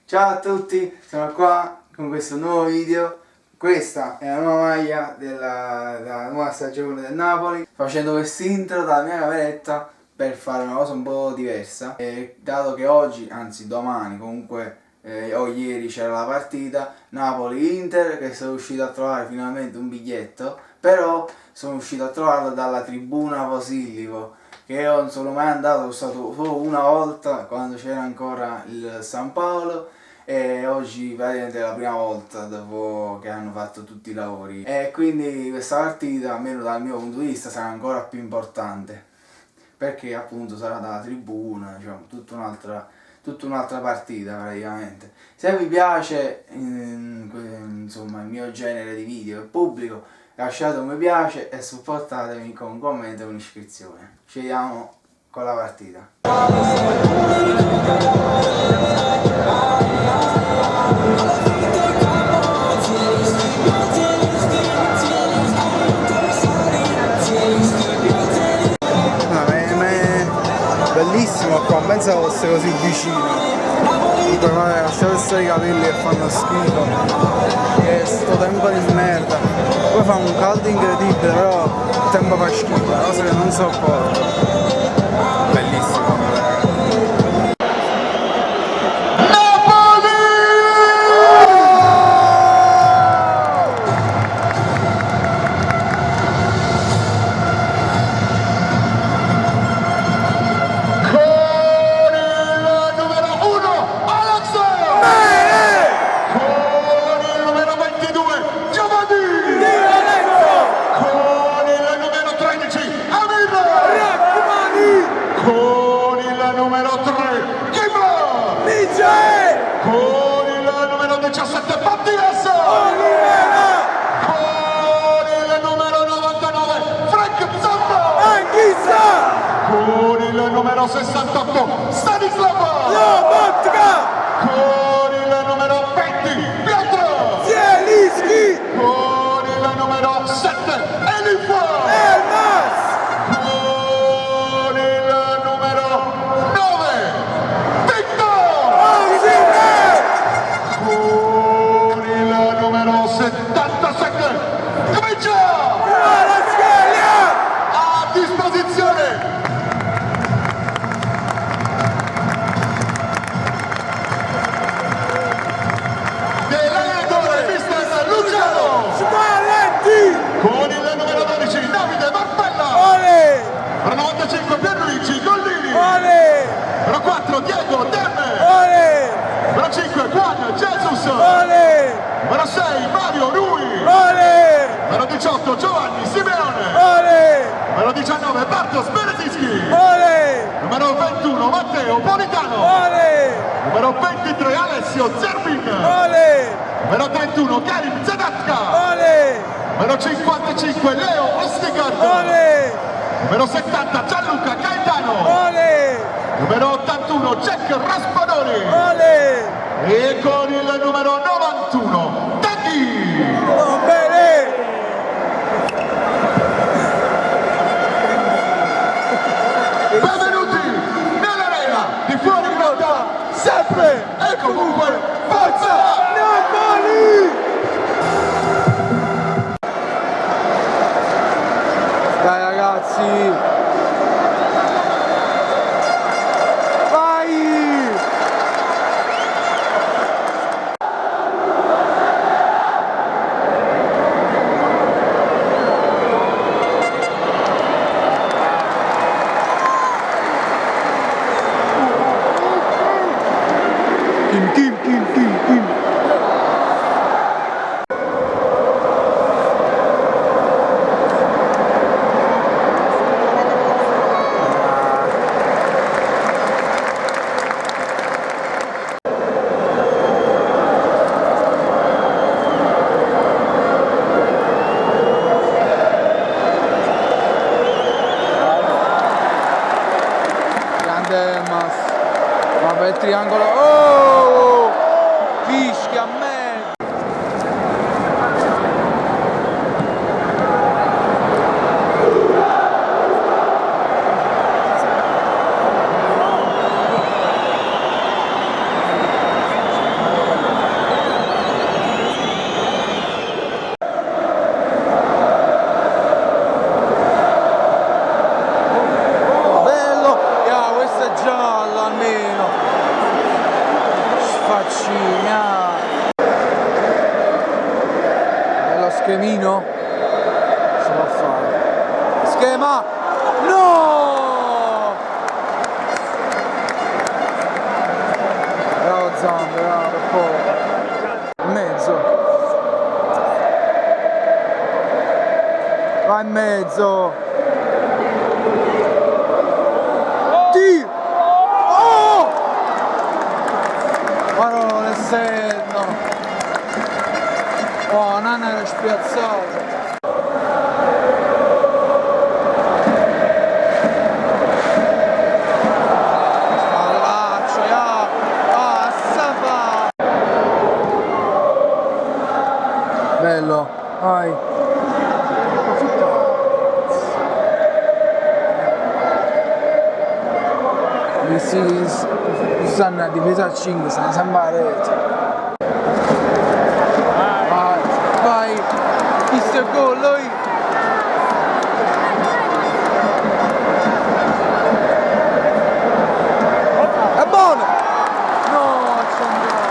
Ciao a tutti, sono qua con questo nuovo video. Questa è la nuova maglia della nuova stagione del Napoli. Facendo questo intro dalla mia cameretta per fare una cosa un po' diversa. E dato che oggi, anzi domani comunque, o ieri c'era la partita Napoli-Inter, che sono riuscito a trovare finalmente un biglietto, però sono riuscito a trovarlo dalla tribuna Posillipo, che io non sono mai andato, sono stato solo una volta quando c'era ancora il San Paolo, e oggi praticamente è la prima volta dopo che hanno fatto tutti i lavori, e quindi questa partita, almeno dal mio punto di vista, sarà ancora più importante perché appunto sarà dalla tribuna, diciamo, tutta un'altra partita praticamente. Se vi piace insomma il mio genere di video e pubblico, lasciate un mi piace e supportatemi con un commento e un'iscrizione. Ci vediamo con la partita. Bellissimo qua, non pensavo fosse così vicino. Comunque vabbè, lasciate stare i capelli che fanno schifo. Che sto tempo di merda. Poi fa un caldo incredibile, però il tempo fa schifo, è una cosa che non sopporto. Bellissimo. Con il numero 3 Kima con il numero 17 Mattias, con il numero 99 Frank Zappa, con il numero 68 Stanislav, con il numero 20 Piotr Zielinski, con il numero 7 Elif, a disposizione dell'allenatore mister Luciano Spalletti, con il numero 12 Davide Marpella, numero 95 Pierluigi Gollini, numero 4 Diego Demme, numero 5 Juan Jesus, numero 6 Mario Rui, numero 18 Giovanni Simeone, numero 19 Bartosz Berezinski, numero 21 Matteo Politano, numero 23 Alessio Zerbin, numero 31 Karim Zadatka, numero 55 Leo Ostigard, numero 70 Gianluca Gaetano, numero 81 Jack Raspadori, e con il numero 91 Taghi. Benvenuti nell'arena di fuori grotta, sempre e comunque forza Napoli! Dai ragazzi! Kim. Grande Mas. Va per il triangolo. Oh! Chi? faccini, bello schemino, si può fare, schema, no, bravo Zambo, bravo, per poco, in mezzo, va in mezzo, Dio, oh, parole senno, oh, Nana era spiazzato. Bello, vai. Si stanno a difesa a 5, stanno sempre a rete. Vai, questo è gol, lui. È buono! No, c'è andato.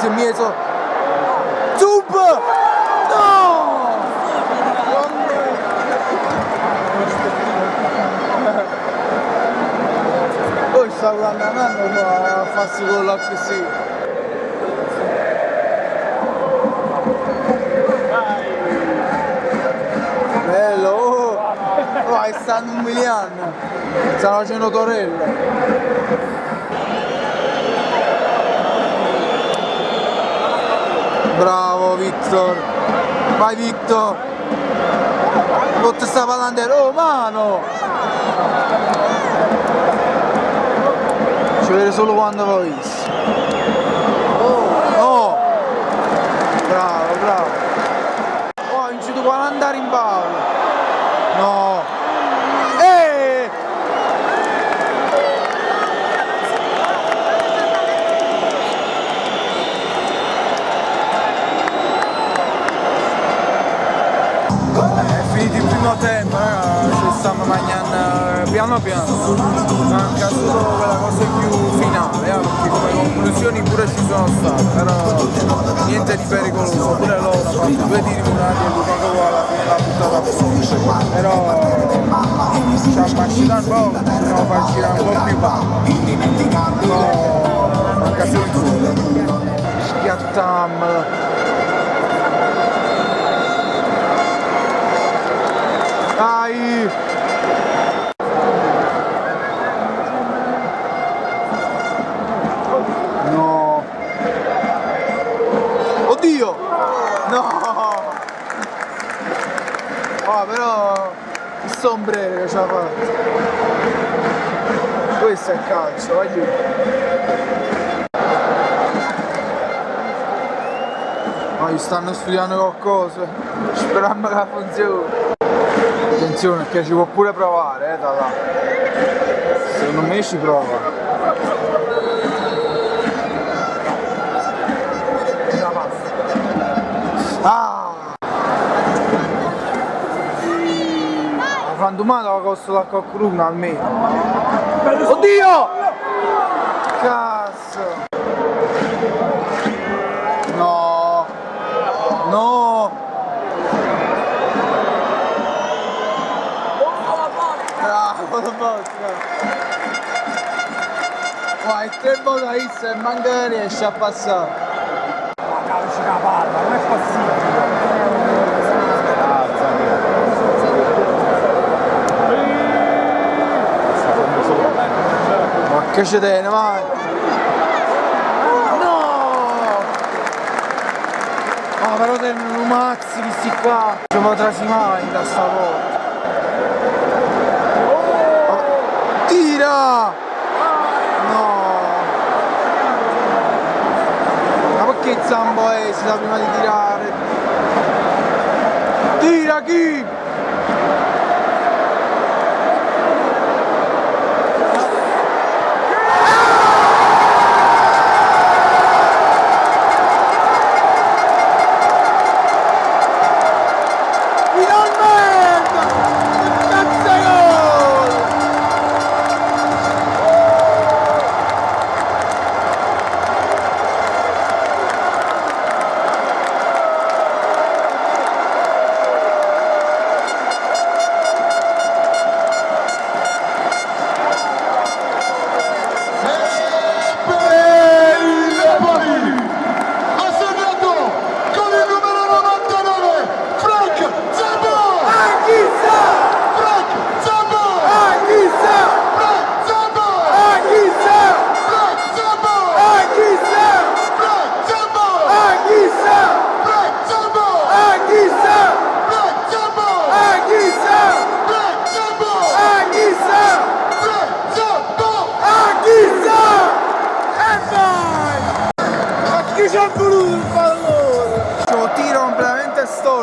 In mezzo, Zub, no, poi sta andando a farsi gol così, bello, oh, stanno umiliando, stanno facendo torello. Bravo Victor, vai Victor, botte sta pallando, oh mano, ci vede solo quando l'ho visto, oh, bravo, bravo, oh, non ci devo andare in ballo, no, tempo, ci stiamo mangiando piano piano, manca solo quella cosa più finale, perché come conclusioni pure ci sono state, però niente di pericoloso, pure loro hanno fatto 2 tiri punati e Lukaku alla fine l'ha buttata fuori, però ci ha affascinato un po', dobbiamo far girare un po' più basso, però manca solo il culo, schiattamelo. Dai! No! Oddio! No! Oh, però il sombrero che ci ha fatto. Questo è calcio, voglio. Ma gli stanno studiando qualcosa. Speriamo che funzioni. Attenzione perché ci può pure provare, da là. Secondo me ci prova. Ah! La frantumata la costa da qualcuno almeno. Oddio! Cazzo! No! No! Bravo, la bocca! Vai, 3 volte a Izza e manca riesce a passare. Ma calci la palla, non è possibile. Ma che c'è te, vai! No! Ah, però sembrano mazzi questi qua. Ci può trasimare da sta volta. Tira! No! Ma perché Zambo esita prima di tirare? Tira chi?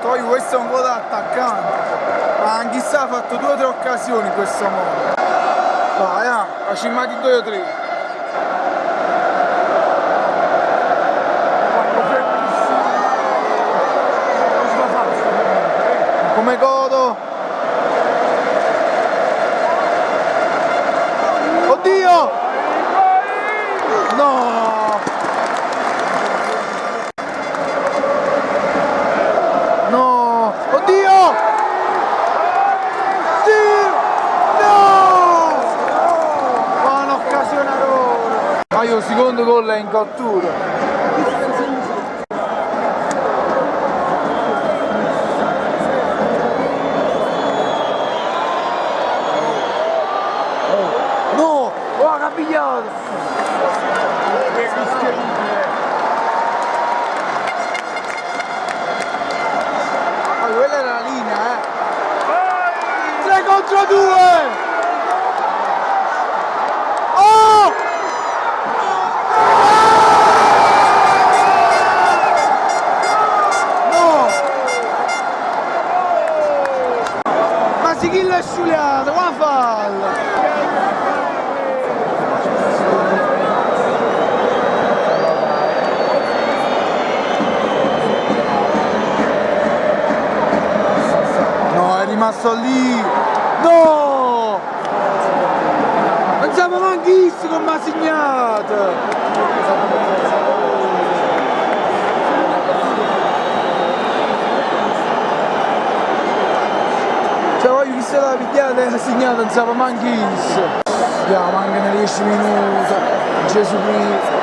Poi questo è un po' da attaccante, ma Anghissà ha fatto 2 o 3 occasioni in questo modo. Vai, ha cimmati 2 o 3. Come godo? Oddio! No! No! Oddio! No! Ma un'occasione a loro! Ma io il secondo gol è in cottura! No! Oh, capigliato! Quella è la linea, 3 contro 2! Oh! No! Ma si chi l'ha sciuliato, qua falla! È rimasto lì, no! Non siamo manchissimi come ha segnato! Cioè voglio chi se la pigliata e ha segnato, non siamo manchissimi! Andiamo, mancano 10 minuti, Gesù Cristo!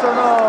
adesso no!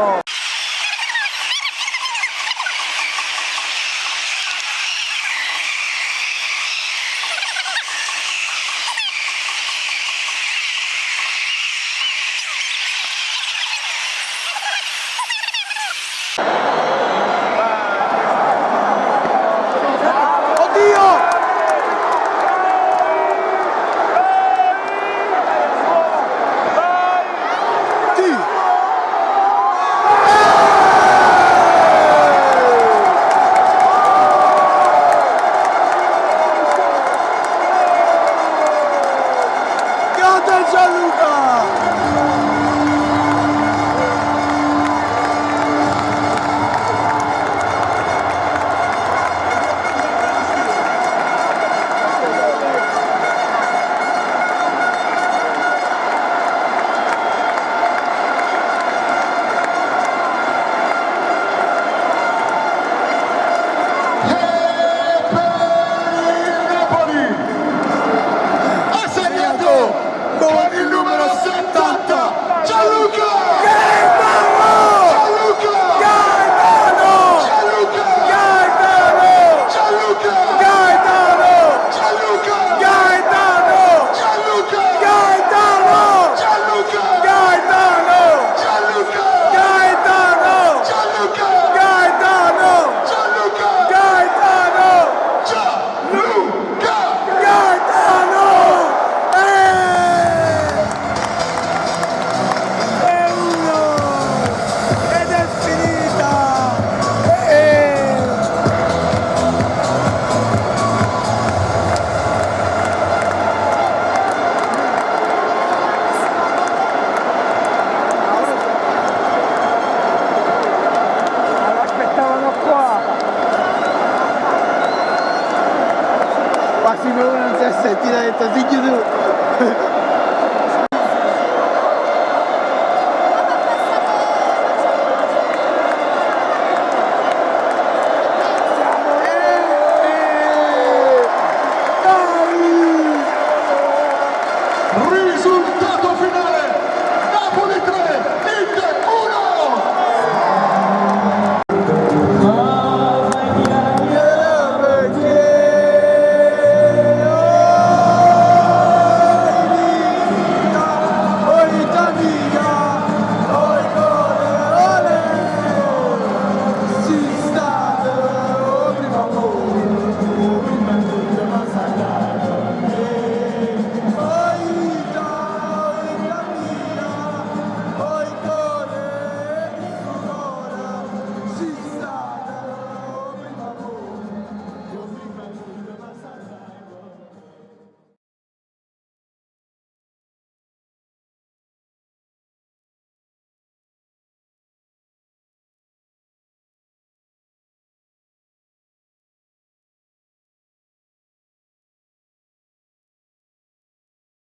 Risultato